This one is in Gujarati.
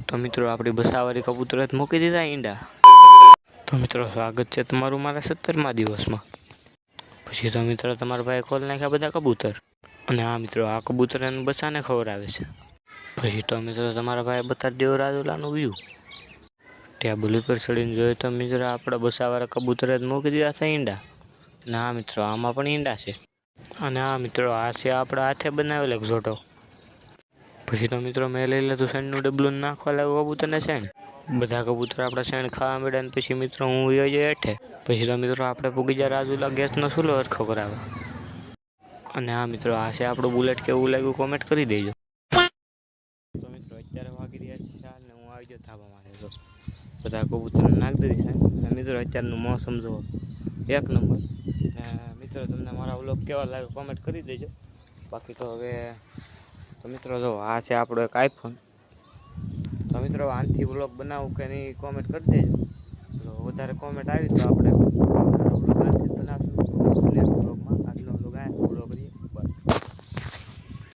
તો મિત્રો આપણી બસાવાળી કબૂતર મૂકી દીધા ઈંડા. તો મિત્રો સ્વાગત છે તમારું મારા 17મા દિવસમાં. પછી તો મિત્રો તમારા ભાઈ ખોલ નાખ્યા બધા કબૂતર. અને હા મિત્રો આ કબૂતર એને બસાને ખવડાવે છે. પછી તો મિત્રો તમારા ભાઈ બતાડી દેવો રાજુલાનું વ્યૂ. ટેબલ ઉપર ચડીને જોઈએ તો મિત્રો આપણા બસાવાળા કબૂતરે મૂકી દીધા છે ઈંડા. અને હા મિત્રો આમાં પણ ઈંડા છે. અને હા મિત્રો આ છે આપણા હાથે બનાવેલો એક ઝોટો. પછી તો મિત્રો મેં લઈ લીધું શેણનું ડબલું નાખવા લાગ્યું કબૂતરને શેણ. બધા કબૂતર આપણા શેણ ખાવા મળ્યા ને પછી મિત્રો હું વયો ગયો હેઠે. પછી તો મિત્રો આપણે પૂગી જાય રાજુલા ગેસનો ચૂલો હરખો કરાવે. અને હા મિત્રો આ છે આપણું બુલેટ કેવું લાગ્યું કોમેન્ટ કરી દેજો. તો મિત્રો અત્યારે વાગી રહ્યા છે 4 ને હું આવી ગયો ધાબા માથે. તો બધા કબૂતર નાખી દીધી છે. મિત્રો અત્યારનું મોસમ જુઓ એક નંબર. ને મિત્રો તમને મારા વ્લોગ કેવા લાગે કોમેન્ટ કરી દેજો. બાકી તો હવે તો મિત્રો જો આ છે આપણો એક આઈફોન. તો મિત્રો આનાથી વ્લોગ બનાવું કે નહીં કોમેન્ટ કરી દેજો. જો વધારે કોમેન્ટ આવી તો આપણે વ્લોગ